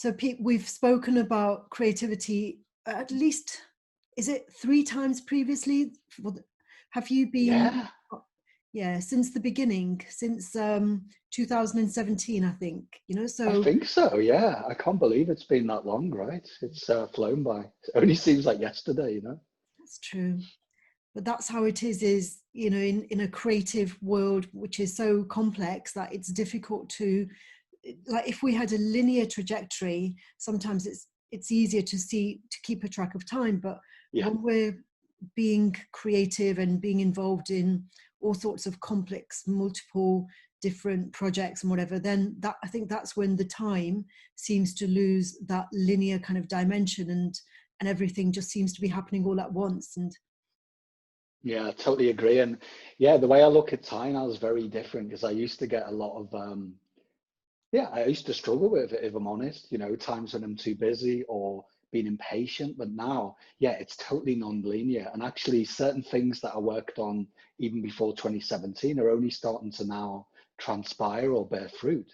So Pete, we've spoken about creativity at least, is it 3 times previously? Have you been, Yeah, yeah, since the beginning, since 2017, I think, I so think so. Yeah, I can't believe it's been that long, right? It's flown by. It only seems like yesterday, you know? that's true. But that's how it is, in a creative world, which is so complex that it's difficult to, like if we had a linear trajectory, sometimes it's easier to keep a track of time. But Yeah, when we're being creative and being involved in all sorts of complex, multiple different projects and whatever, then that, I think that's when the time seems to lose that linear kind of dimension, and everything just seems to be happening all at once. And yeah, I totally agree. And yeah, the way I look at time now is very different because I used to get a lot of yeah, I used to struggle with it, if I'm honest, times when I'm too busy or being impatient. But now, yeah, it's totally non-linear. And actually, certain things that I worked on even before 2017 are only starting to now transpire or bear fruit.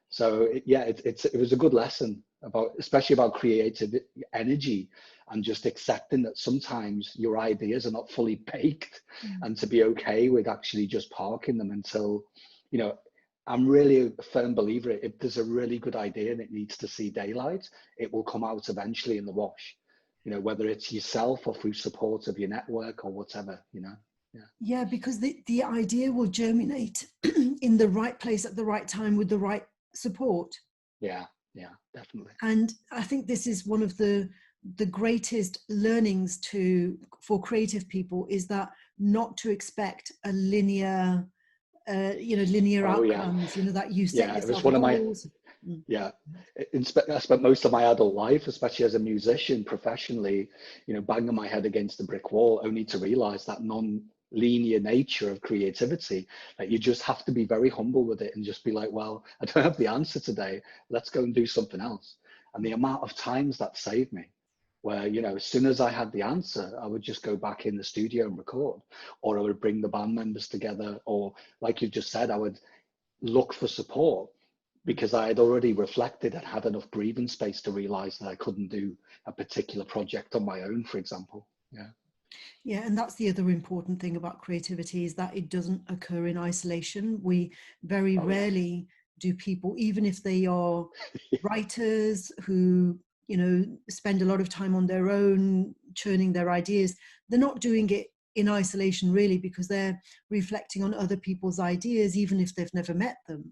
So yeah, it was a good lesson about, especially about creative energy and just accepting that sometimes your ideas are not fully baked, and to be okay with actually just parking them until, you know, I'm really a firm believer if there's a really good idea and it needs to see daylight, it will come out eventually in the wash, whether it's yourself or through support of your network or whatever. Yeah. yeah, because the idea will germinate in the right place at the right time with the right support. Yeah. Yeah, definitely. And I think this is one of the greatest learnings for creative people, is that not to expect a linear, linear Oh yeah. outcomes, that you set Yeah. It was yourself one of my, goals. Mm. yeah. I spent most of my adult life, especially as a musician professionally, banging my head against the brick wall, only to realize that non-linear nature of creativity, that you just have to be very humble with it and just be like, well, I don't have the answer today. Let's go and do something else. And the amount of times that saved me, where, as soon as I had the answer, I would just go back in the studio and record, or I would bring the band members together, or like you just said, I would look for support because I had already reflected and had enough breathing space to realize that I couldn't do a particular project on my own, for example. Yeah. Yeah, and that's the other important thing about creativity, is that it doesn't occur in isolation. We very Oh yeah. rarely do people, even if they are writers who, spend a lot of time on their own, churning their ideas, they're not doing it in isolation really, because they're reflecting on other people's ideas, even if they've never met them.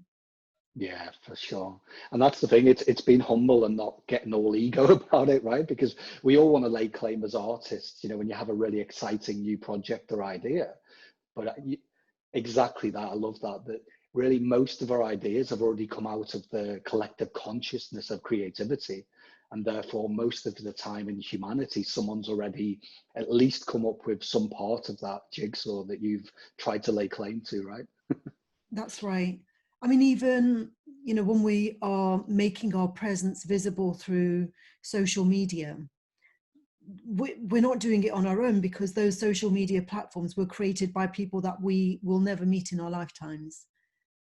Yeah, for sure. And that's the thing. It's being humble and not getting all ego about it, right? Because we all want to lay claim as artists, when you have a really exciting new project or idea. But exactly that. I love that. That really most of our ideas have already come out of the collective consciousness of creativity. And therefore, most of the time in humanity, someone's already at least come up with some part of that jigsaw that you've tried to lay claim to, right? That's right. I mean, even, when we are making our presence visible through social media, we're not doing it on our own, because those social media platforms were created by people that we will never meet in our lifetimes.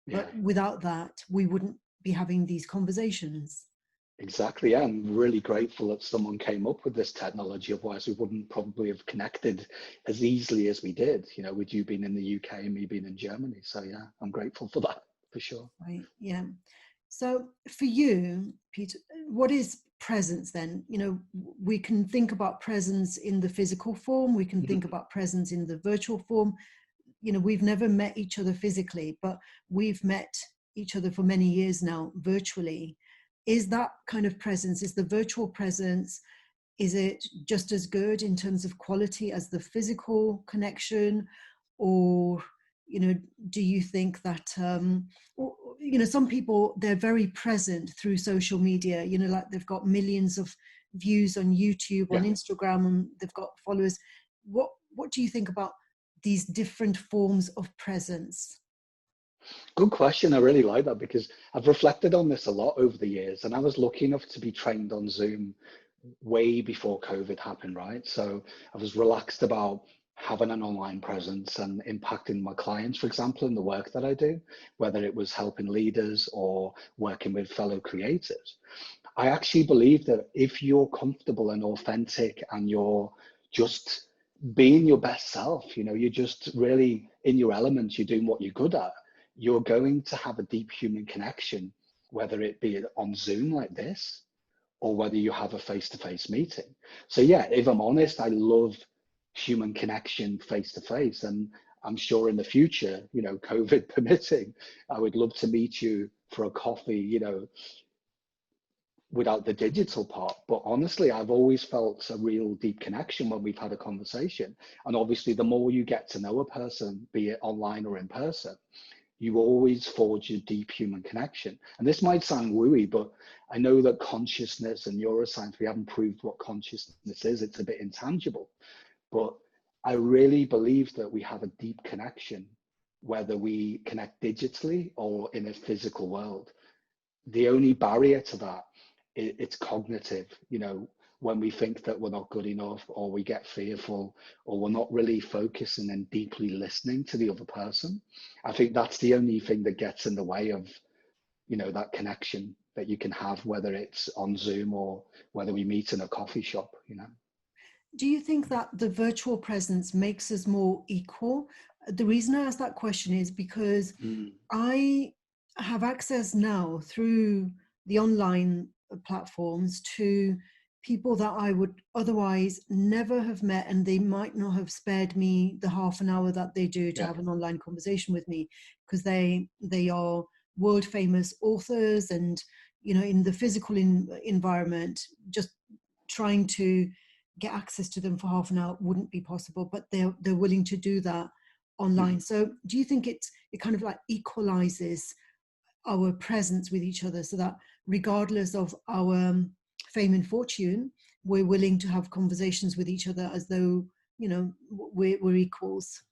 Yeah. But without that, we wouldn't be having these conversations. Exactly. Yeah, I'm really grateful that someone came up with this technology. Otherwise, we wouldn't probably have connected as easily as we did, with you being in the UK and me being in Germany. So yeah, I'm grateful for that, for sure. Right. Yeah. So for you, Peter, what is presence then? We can think about presence in the physical form, we can think Mhm. about presence in the virtual form. We've never met each other physically, but we've met each other for many years now virtually. Is that kind of presence, is the virtual presence, is it just as good in terms of quality as the physical connection? Or, do you think that, some people, they're very present through social media, like they've got millions of views on YouTube, on Yeah, Instagram, and they've got followers. What do you think about these different forms of presence? good question. I really like that because I've reflected on this a lot over the years, and I was lucky enough to be trained on Zoom way before COVID happened, right? So I was relaxed about having an online presence and impacting my clients, for example, in the work that I do, whether it was helping leaders or working with fellow creators. I actually believe that if you're comfortable and authentic and you're just being your best self, you know, you're just really in your element, you're doing what you're good at, you're going to have a deep human connection, whether it be on Zoom like this or whether you have a face-to-face meeting. So yeah, if I'm honest, I love human connection face-to-face. And I'm sure in the future, you know, COVID permitting, I would love to meet you for a coffee, you know, without the digital part. But honestly, I've always felt a real deep connection when we've had a conversation. And obviously, the more you get to know a person, be it online or in person, you always forge a deep human connection. And this might sound wooey, but I know that consciousness and neuroscience, we haven't proved what consciousness is. It's a bit intangible. But I really believe that we have a deep connection, whether we connect digitally or in a physical world. The only barrier to that, it's cognitive, you know, when we think that we're not good enough or we get fearful or we're not really focusing and deeply listening to the other person. I think that's the only thing that gets in the way of, you know, that connection that you can have, whether it's on Zoom or whether we meet in a coffee shop, you know. Do you think that the virtual presence makes us more equal? The reason I ask that question is because Mm, I have access now through the online platforms to people that I would otherwise never have met, and they might not have spared me the half an hour that they do to yeah. have an online conversation with me, because they are world famous authors, and you know, in the physical environment, just trying to get access to them for half an hour wouldn't be possible, but they're willing to do that online. Mhm. So do you think it kind of like equalizes our presence with each other, so that regardless of our fame and fortune, we're willing to have conversations with each other as though, you know, we're equals?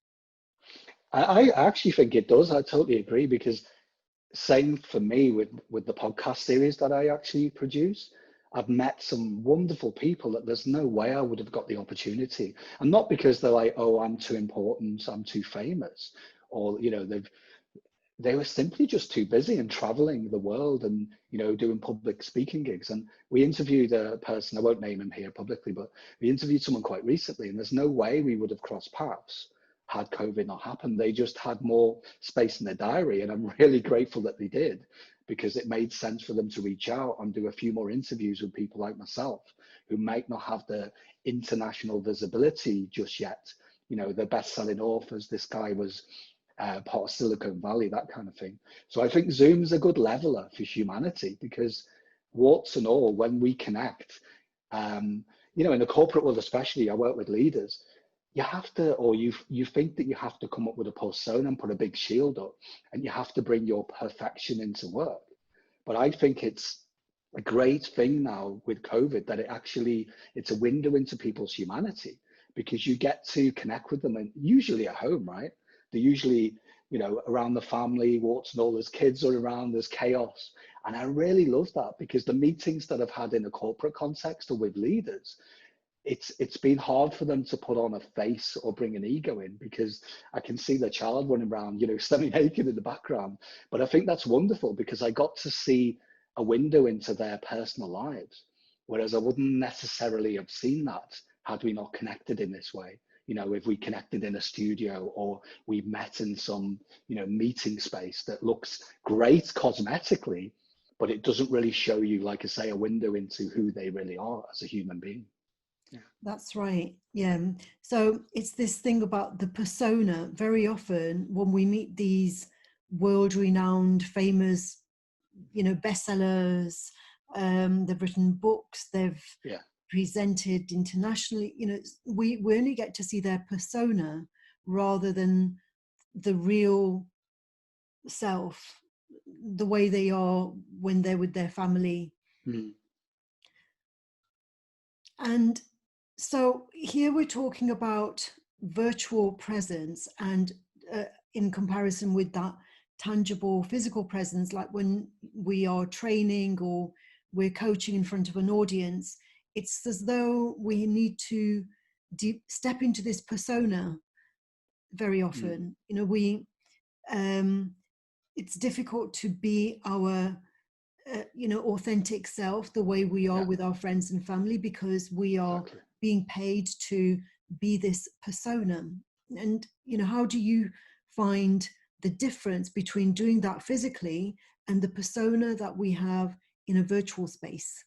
I actually think it does. I totally agree because same for me with the podcast series that I actually produce. I've met some wonderful people that there's no way I would have got the opportunity. And not because they're like, oh, I'm too important, I'm too famous, or you know, they were simply just too busy and traveling the world and you know doing public speaking gigs. And we interviewed a person, I won't name him here publicly, but we interviewed someone quite recently, and there's no way we would have crossed paths had COVID not happened. They just had more space in their diary, and I'm really grateful that they did, because it made sense for them to reach out and do a few more interviews with people like myself who might not have the international visibility just yet. You know, the best-selling authors, this guy was part of Silicon Valley, that kind of thing. So I think Zoom's a good leveler for humanity, because warts and all, when we connect, you know, in the corporate world especially, I work with leaders, you have to, or you think that you have to come up with a persona and put a big shield up, and you have to bring your perfection into work. But I think it's a great thing now with COVID that it's a window into people's humanity, because you get to connect with them, and usually at home, right? They're usually, you know, around the family, warts and all, there's kids are around, there's chaos. And I really love that, because the meetings that I've had in a corporate context or with leaders, it's been hard for them to put on a face or bring an ego in, because I can see the child running around, you know, semi-naked in the background. But I think that's wonderful, because I got to see a window into their personal lives, whereas I wouldn't necessarily have seen that had we not connected in this way. You know, if we connected in a studio or we met in some, you know, meeting space that looks great cosmetically, but it doesn't really show you, like I say, a window into who they really are as a human being. Yeah. That's right. Yeah. So it's this thing about the persona. Very often when we meet these world renowned, famous, you know, bestsellers, they've written books, they've Yeah. presented internationally, you know, we only get to see their persona rather than the real self, the way they are when they're with their family. Mm. And so here we're talking about virtual presence, and in comparison with that tangible physical presence, like when we are training or we're coaching in front of an audience, it's as though we need to step into this persona very Mm. often. You know, we it's difficult to be our authentic self, the way we are Yeah, with our friends and family, because we are exactly. being paid to be this persona. And how do you find the difference between doing that physically and the persona that we have in a virtual space?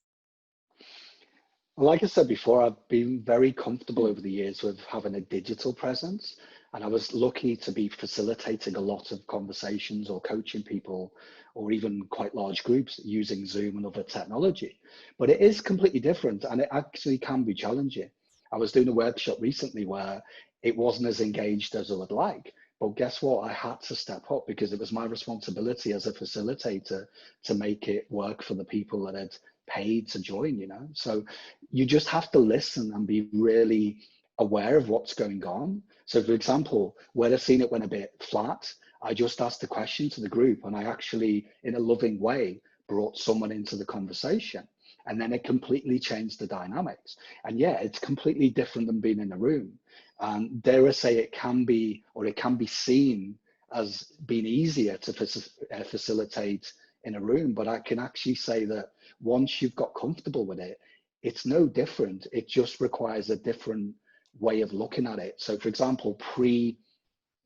Like I said before, I've been very comfortable over the years with having a digital presence. And I was lucky to be facilitating a lot of conversations or coaching people or even quite large groups using Zoom and other technology. But it is completely different and it actually can be challenging. I was doing a workshop recently where it wasn't as engaged as I would like. But guess what? I had to step up because it was my responsibility as a facilitator to make it work for the people that had paid to join. So you just have to listen and be really aware of what's going on. So for example, where I've seen it went a bit flat, I just asked a question to the group and I actually, in a loving way, brought someone into the conversation. And then it completely changed the dynamics. And yeah, it's completely different than being in a room. And dare I say it can be, or it can be seen as being easier to facilitate in a room. But I can actually say that once you've got comfortable with it, it's no different. It just requires a different way of looking at it. So for example, pre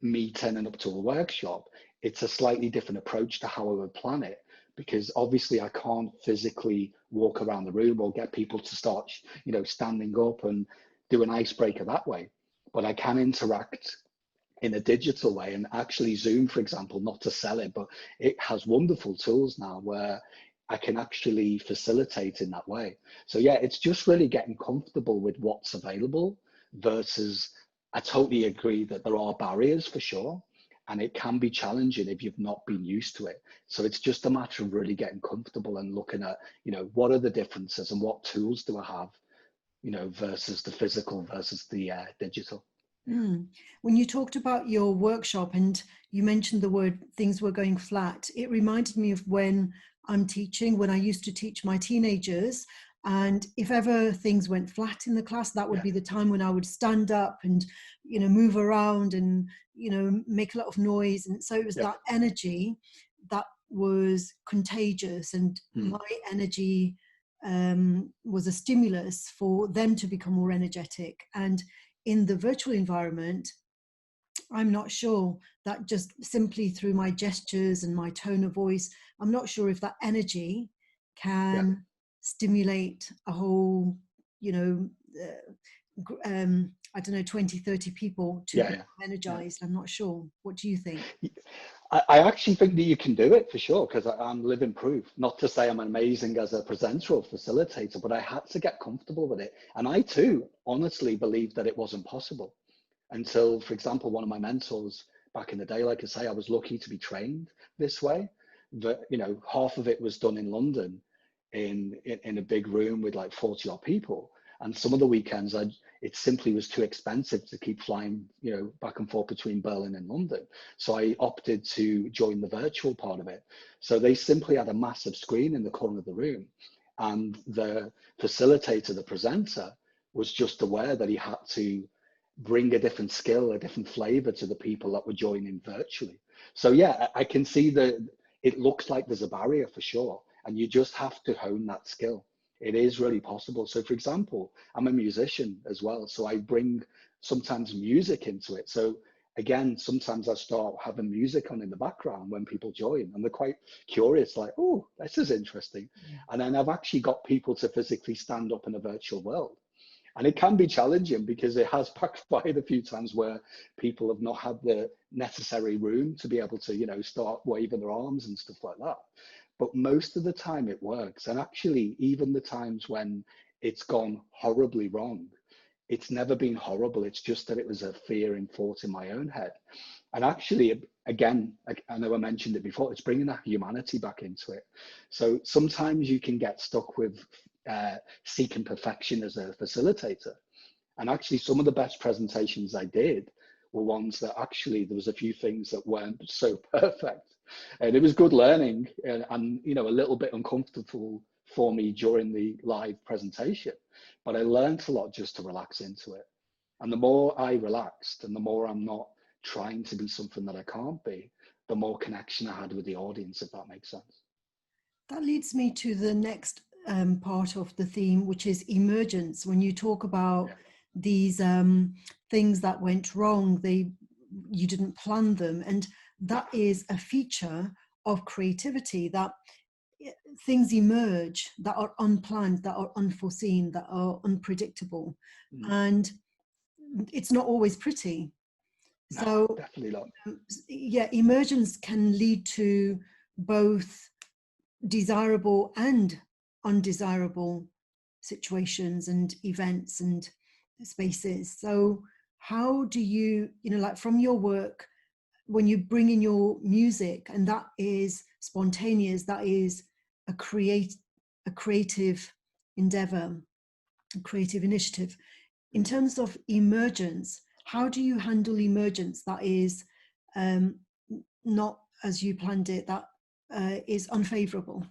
me turning up to a workshop, it's a slightly different approach to how I would plan it, because obviously I can't physically walk around the room or get people to start, standing up and do an icebreaker that way. But I can interact in a digital way. And actually Zoom, for example, not to sell it, but it has wonderful tools now where I can actually facilitate in that way. So yeah, it's just really getting comfortable with what's available versus, I totally agree that there are barriers for sure. And it can be challenging if you've not been used to it. So it's just a matter of really getting comfortable and looking at, what are the differences and what tools do I have, versus the physical versus the digital. Mm. When you talked about your workshop and you mentioned the word things were going flat, it reminded me of when when I used to teach my teenagers. And if ever things went flat in the class, that would Yeah, be the time when I would stand up and, move around and, make a lot of noise. And so it was yeah. that energy that was contagious, and Mm. my energy was a stimulus for them to become more energetic. And in the virtual environment, I'm not sure that just simply through my gestures and my tone of voice, I'm not sure if that energy Yeah. can stimulate a whole, you know, I don't know, 20, 30 people to Yeah, be yeah, yeah. energized. I'm not sure. What do you think? I actually think that you can do it for sure because I'm living proof. Not to say I'm amazing as a presenter or facilitator, but I had to get comfortable with it. And I too honestly believed that it wasn't possible until, for example, one of my mentors back in the day, like I say, I was lucky to be trained this way. That, half of it was done in London in a big room with like 40 odd people. And some of the weekends, it simply was too expensive to keep flying, back and forth between Berlin and London. So I opted to join the virtual part of it. So they simply had a massive screen in the corner of the room. And the facilitator, the presenter, was just aware that he had to bring a different skill, a different flavor to the people that were joining virtually. So yeah, I can see that it looks like there's a barrier for sure. And you just have to hone that skill. It is really possible. So for example, I'm a musician as well. So I bring sometimes music into it. So again, sometimes I start having music on in the background when people join and they're quite curious, like, oh, this is interesting. And then I've actually got people to physically stand up in a virtual world. And it can be challenging because it has backfired a few times where people have not had the necessary room to be able to, start waving their arms and stuff like that. But most of the time it works. And actually, even the times when it's gone horribly wrong, it's never been horrible. It's just that it was a fear and thought in my own head. And actually, again, I know I mentioned it before, it's bringing that humanity back into it. So sometimes you can get stuck with seeking perfection as a facilitator. And actually, some of the best presentations I did were ones that actually there was a few things that weren't so perfect. And it was good learning and a little bit uncomfortable for me during the live presentation. But I learned a lot just to relax into it. And the more I relaxed and the more I'm not trying to be something that I can't be, the more connection I had with the audience, if that makes sense. That leads me to the next part of the theme, which is emergence. When you talk about Yeah. these things that went wrong, you didn't plan them, and Yeah. that is a feature of creativity, that things emerge that are unplanned, that are unforeseen, that are unpredictable, Mm. and it's not always pretty. No, So definitely not. yeah, emergence can lead to both desirable and undesirable situations and events and spaces. So how do you, like from your work, when you bring in your music and that is spontaneous, that is a creative endeavor, a creative initiative. In Mm. terms of emergence, how do you handle emergence that is um, not as you planned it, that is unfavorable?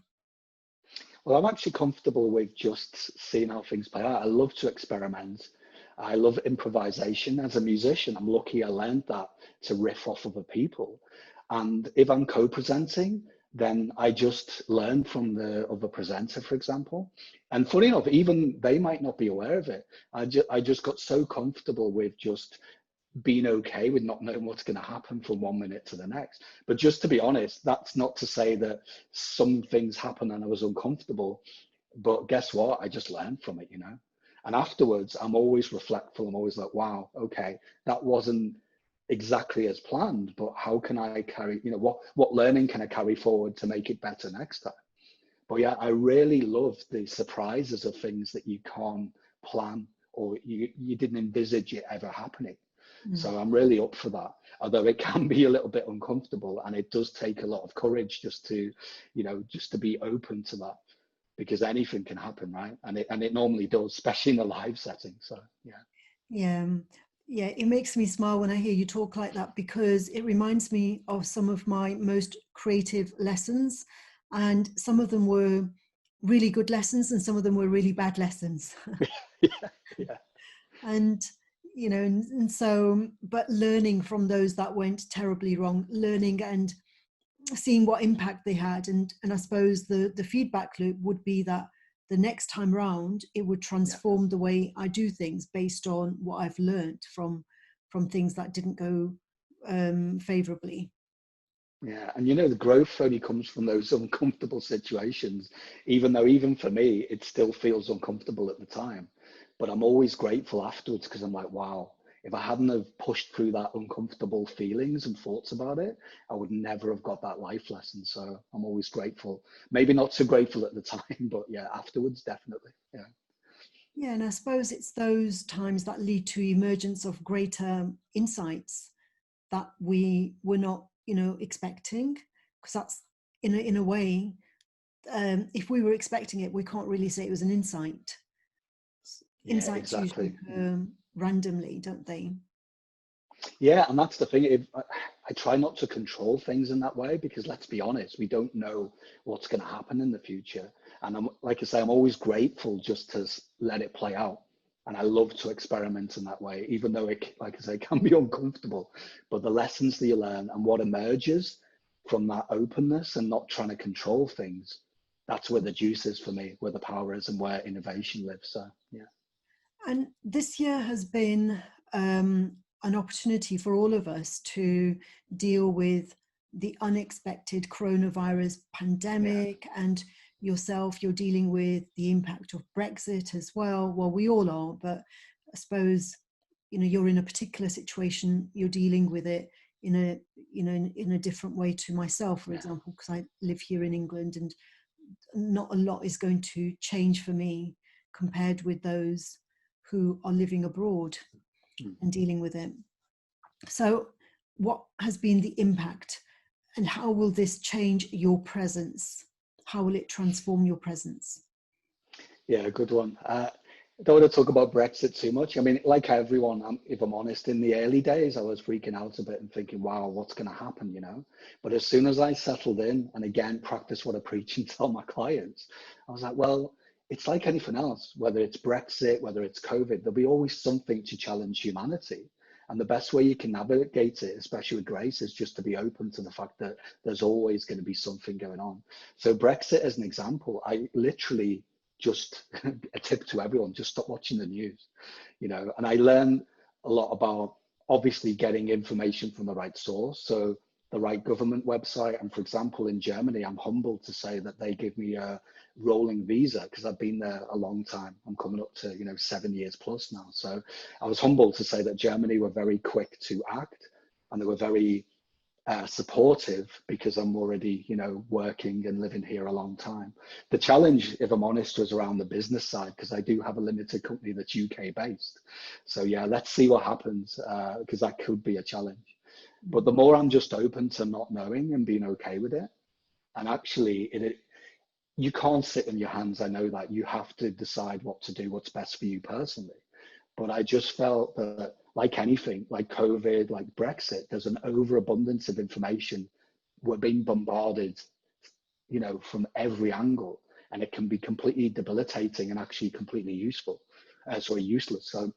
Well, I'm actually comfortable with just seeing how things play out. I love to experiment. I love improvisation as a musician. I'm lucky I learned that to riff off other people. And if I'm co-presenting, then I just learn from the other presenter, for example. And funny enough, even they might not be aware of it. I just got so comfortable with just being okay with not knowing what's going to happen from 1 minute to the next. But just to be honest, that's not to say that some things happen and I was uncomfortable. But guess what? I just learned from it, you know. And afterwards, I'm always reflectful. I'm always like, wow, okay, that wasn't exactly as planned, but how can I carry, what learning can I carry forward to make it better next time? But yeah, I really love the surprises of things that you can't plan or you didn't envisage it ever happening. Mm. So I'm really up for that. Although it can be a little bit uncomfortable and it does take a lot of courage just to, just to be open to that because anything can happen, right? And it normally does, especially in a live setting. So yeah. Yeah, yeah, it makes me smile when I hear you talk like that because it reminds me of some of my most creative lessons, and some of them were really good lessons, and some of them were really bad lessons. Yeah, yeah, And and so, but learning from those that went terribly wrong, learning and seeing what impact they had, and I suppose the feedback loop would be that the next time round it would yeah. transform the way I do things based on what I've learned from things that didn't go favorably. Yeah, and the growth only comes from those uncomfortable situations, even though even for me, it still feels uncomfortable at the time. But I'm always grateful afterwards because I'm like, wow, if I hadn't have pushed through that uncomfortable feelings and thoughts about it, I would never have got that life lesson. So I'm always grateful. Maybe not so grateful at the time, but yeah, afterwards, definitely. Yeah. Yeah, and I suppose it's those times that lead to emergence of greater insights that we were not expecting, because that's in a way, if we were expecting it, we can't really say it was an insight. Yeah, Insights usually exactly. occur randomly, don't they? Yeah, and that's the thing. I try not to control things in that way because let's be honest, we don't know what's going to happen in the future. And I'm like I say, I'm always grateful just to let it play out. And I love to experiment in that way, even though it, like I say, can be uncomfortable. But the lessons that you learn and what emerges from that openness and not trying to control things, that's where the juice is for me, where the power is and where innovation lives. So yeah. And this year has been an opportunity for all of us to deal with the unexpected coronavirus Yeah. pandemic, and yourself, you're dealing with the impact of Brexit as well. Well, we all are, but I suppose you're in a particular situation, you're dealing with it in a in a different way to myself, for Yeah. example, because I live here in England, and not a lot is going to change for me compared with those who are living abroad Mm. and dealing with it. So, what has been the impact, and how will this change your presence? How will it transform your presence? Yeah, good one. I don't want to talk about Brexit too much. I mean, like everyone, if I'm honest, in the early days, I was freaking out a bit and thinking, wow, what's going to happen? But as soon as I settled in and again, practice what I preach and tell my clients, I was like, well, it's like anything else, whether it's Brexit, whether it's COVID, there'll be always something to challenge humanity. And the best way you can navigate it, especially with grace, is just to be open to the fact that there's always going to be something going on. So Brexit as an example, I literally just, a tip to everyone, just stop watching the news, you know. And I learned a lot about obviously getting information from the right source. So the right government website. And for example, in Germany, I'm humbled to say that they give me a rolling visa because I've been there a long time. I'm coming up to, 7 years plus now. So I was humbled to say that Germany were very quick to act, and they were very supportive because I'm already, working and living here a long time. The challenge, if I'm honest, was around the business side, because I do have a limited company that's UK based. So yeah, let's see what happens, because that could be a challenge. But the more I'm just open to not knowing and being okay with it, and actually you can't sit in your hands. I know that you have to decide what to do, what's best for you personally. But I just felt that, like anything, like COVID, like Brexit, there's an overabundance of information. We're being bombarded, from every angle, and it can be completely debilitating and actually completely useless. So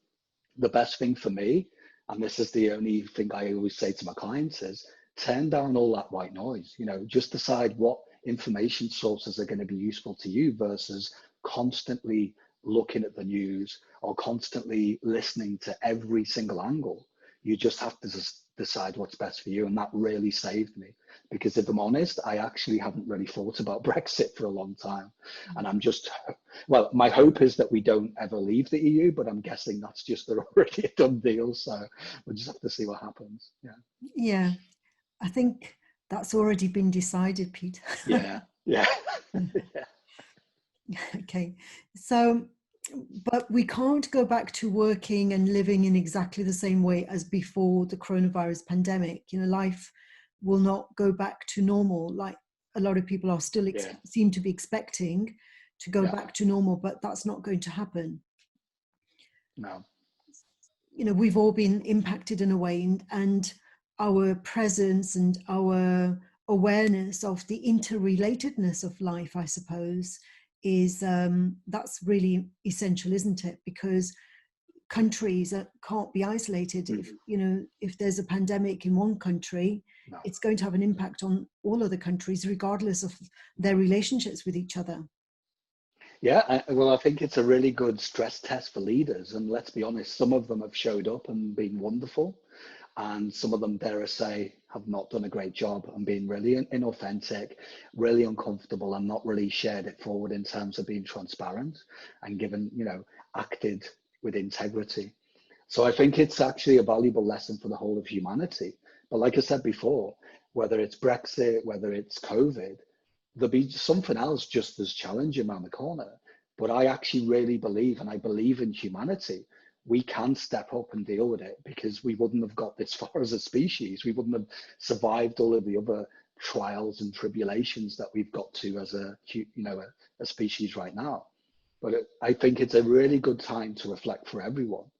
the best thing for me, and this is the only thing I always say to my clients, is turn down all that white noise. Just decide what information sources are going to be useful to you versus constantly looking at the news or constantly listening to every single angle. You just have to decide what's best for you. And that really saved me, because if I'm honest, I actually haven't really thought about Brexit for a long time. And well, my hope is that we don't ever leave the EU, but I'm guessing that's just already a done deal. So we'll just have to see what happens. Yeah, I think that's already been decided, Pete. Yeah. Yeah. Okay. So, but we can't go back to working and living in exactly the same way as before the coronavirus pandemic. Life will not go back to normal, like a lot of people are still seem to be expecting to go back to normal, but that's not going to happen. No. We've all been impacted in a way, and our presence and our awareness of the interrelatedness of life, I suppose, is that's really essential, isn't it? Because countries can't be isolated. If there's a pandemic in one country, it's going to have an impact on all other countries, regardless of their relationships with each other. Yeah, well, I think it's a really good stress test for leaders. And let's be honest, some of them have showed up and been wonderful. And some of them, dare I say, have not done a great job and been really inauthentic, really uncomfortable, and not really shared it forward in terms of being transparent and acted with integrity. So I think it's actually a valuable lesson for the whole of humanity. But like I said before, whether it's Brexit, whether it's COVID, there'll be something else just as challenging around the corner. But I actually really believe, and I believe in humanity, we can step up and deal with it, because we wouldn't have got this far as a species. We wouldn't have survived all of the other trials and tribulations that we've got to as a species right now. But I think it's a really good time to reflect for everyone.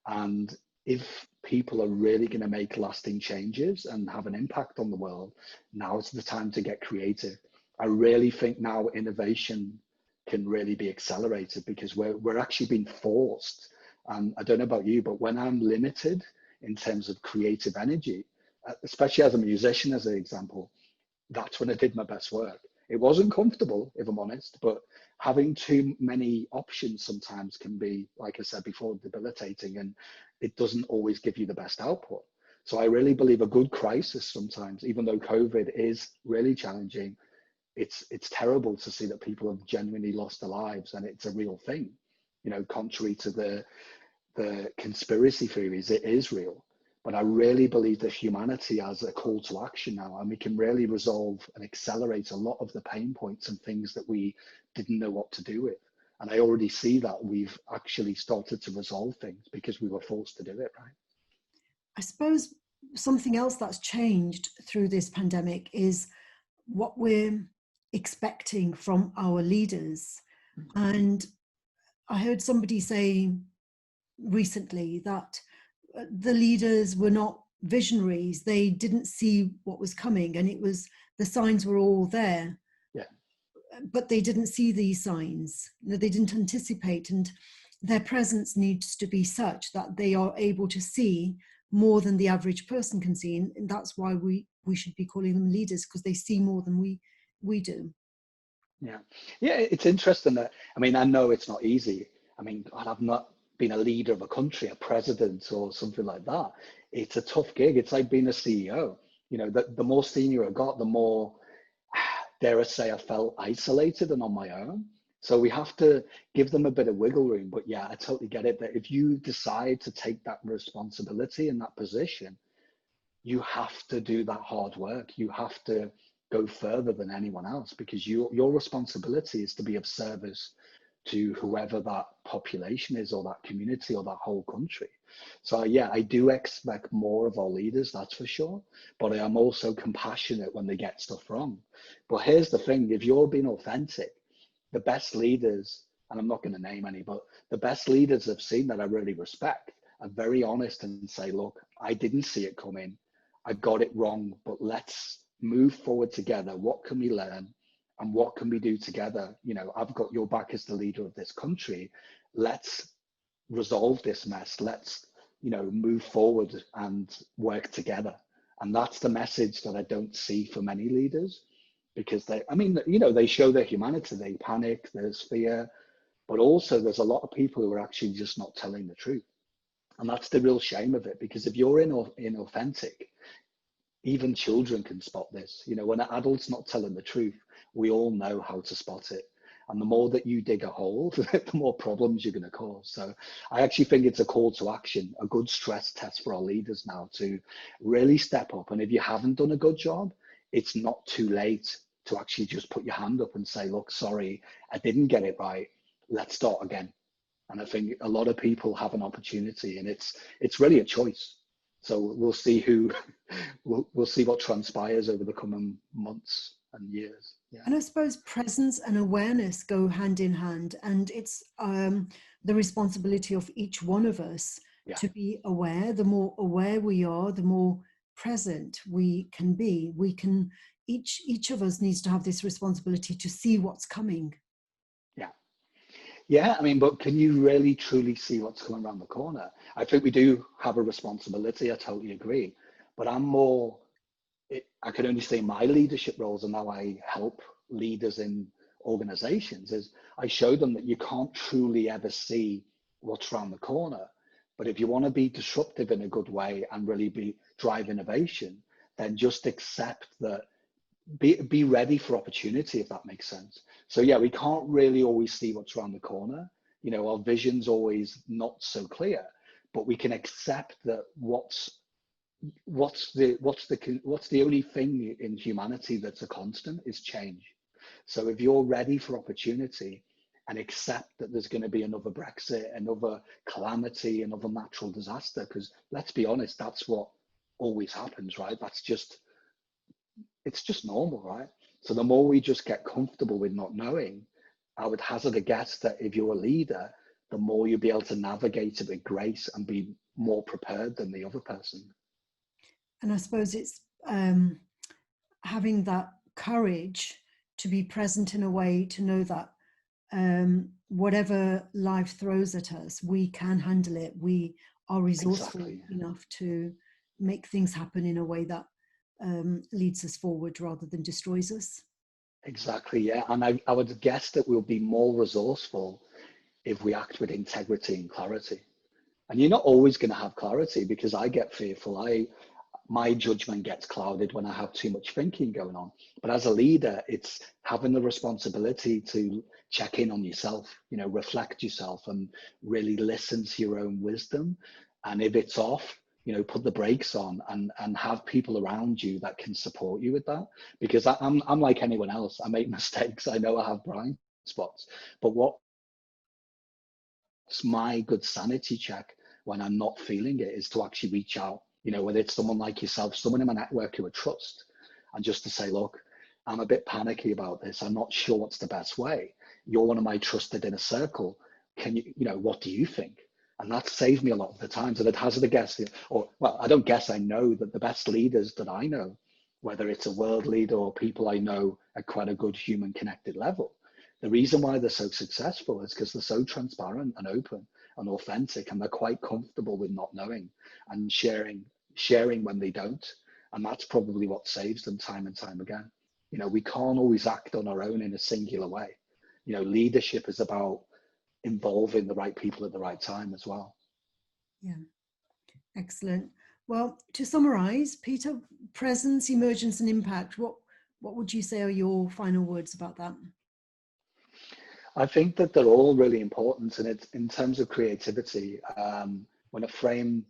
And if people are really going to make lasting changes and have an impact on the world, now's the time to get creative. I really think now innovation can really be accelerated, because we're actually being forced. And I don't know about you, but when I'm limited in terms of creative energy, especially as a musician, as an example, that's when I did my best work. It wasn't comfortable, if I'm honest, but having too many options sometimes can be, like I said before, debilitating, and it doesn't always give you the best output. So I really believe a good crisis sometimes, even though COVID is really challenging, it's terrible to see that people have genuinely lost their lives, and it's a real thing. Contrary to the conspiracy theories, it is real. But I really believe that humanity has a call to action now, and we can really resolve and accelerate a lot of the pain points and things that we didn't know what to do with. And I already see that we've actually started to resolve things because we were forced to do it, right? I suppose something else that's changed through this pandemic is what we're expecting from our leaders. And I heard somebody say recently that the leaders were not visionaries. They didn't see what was coming, and the signs were all there. Yeah. But they didn't see these signs. They didn't anticipate, and their presence needs to be such that they are able to see more than the average person can see, and that's why we should be calling them leaders, because they see more than we do. Yeah, yeah, it's interesting that, I mean, I know it's not easy. I mean, I've not been a leader of a country, a president or something like that. It's a tough gig. It's like being a CEO. You know, the more senior I got, the more, dare I say, I felt isolated and on my own. So we have to give them a bit of wiggle room. But yeah, I totally get it that if you decide to take that responsibility in that position, you have to do that hard work. You have to go further than anyone else, because your responsibility is to be of service to whoever that population is, or that community, or that whole country. So yeah, I do expect more of our leaders, that's for sure. But I am also compassionate when they get stuff wrong. But here's the thing, if you're being authentic, the best leaders, and I'm not going to name any, but the best leaders I've seen that I really respect are very honest and say, look, I didn't see it coming. I got it wrong, but let's move forward together. What can we learn? And what can we do together? You know, I've got your back as the leader of this country. Let's resolve this mess. Let's, you know, move forward and work together. And that's the message that I don't see for many leaders, because they, I mean, you know, they show their humanity, they panic, there's fear, but also there's a lot of people who are actually just not telling the truth. And that's the real shame of it, because if you're inauthentic, even children can spot this. You know, when an adult's not telling the truth, we all know how to spot it. And the more that you dig a hole, the more problems you're going to cause. So I actually think it's a call to action, a good stress test for our leaders now to really step up. And if you haven't done a good job, it's not too late to actually just put your hand up and say, look, sorry, I didn't get it right. Let's start again. And I think a lot of people have an opportunity, and it's really a choice. So we'll see who, we'll see what transpires over the coming months and years. Yeah. And I suppose presence and awareness go hand in hand, and it's the responsibility of each one of us to be aware. The more aware we are, the more present we can be. We can, each of us needs to have this responsibility to see what's coming. Yeah. Yeah, I mean, but can you really truly see what's coming around the corner? I think we do have a responsibility. I totally agree. But I'm more, I can only say my leadership roles and how I help leaders in organizations is I show them that you can't truly ever see what's around the corner. But if you want to be disruptive in a good way and really drive innovation, then just accept that, be ready for opportunity, if that makes sense. So yeah, we can't really always see what's around the corner. You know, our vision's always not so clear, but we can accept that what's the only thing in humanity that's a constant is change. So if you're ready for opportunity and accept that there's going to be another Brexit, another calamity, another natural disaster, because let's be honest, that's what always happens, right? It's just normal, right? So the more we just get comfortable with not knowing, I would hazard a guess that if you're a leader, the more you'll be able to navigate it with grace and be more prepared than the other person. And I suppose it's having that courage to be present in a way to know that whatever life throws at us, we can handle it. We are resourceful enough to make things happen in a way that leads us forward rather than destroys us. Exactly, yeah. And I would guess that we'll be more resourceful if we act with integrity and clarity. And you're not always going to have clarity, because I get fearful. My judgment gets clouded when I have too much thinking going on. But as a leader, it's having the responsibility to check in on yourself, you know, reflect yourself and really listen to your own wisdom. And if it's off, you know, put the brakes on and have people around you that can support you with that. Because I'm like anyone else. I make mistakes. I know I have blind spots. But what's my good sanity check when I'm not feeling it is to actually reach out, you know, whether it's someone like yourself, someone in my network who I trust, and just to say, look, I'm a bit panicky about this. I'm not sure what's the best way. You're one of my trusted inner circle. Can you, you know, what do you think? And that saved me a lot of the times. And it has a guess, or well, I don't guess, I know that the best leaders that I know, whether it's a world leader or people I know at quite a good human connected level, the reason why they're so successful is because they're so transparent and open and authentic, and they're quite comfortable with not knowing and sharing when they don't. And that's probably what saves them time and time again. You know, we can't always act on our own in a singular way. You know, leadership is about involving the right people at the right time as well. Yeah, excellent. Well, to summarize, Peter, presence, emergence, and impact, what would you say are your final words about that? I think that they're all really important, and it's in terms of creativity. When I frame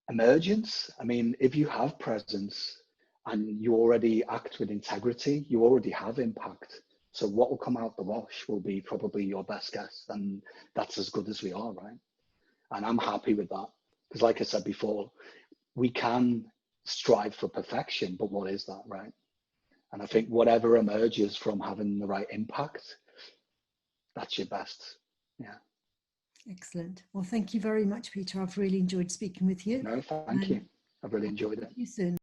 emergence, I mean, if you have presence and you already act with integrity, you already have impact. So what will come out the wash will be probably your best guess, and that's as good as we are, right? And I'm happy with that, because like I said before, we can strive for perfection, but what is that, right? And I think whatever emerges from having the right impact, that's your best. Yeah. Excellent. Well, thank you very much, Peter. I've really enjoyed speaking with you. No, thank you. I've really enjoyed it. See you soon.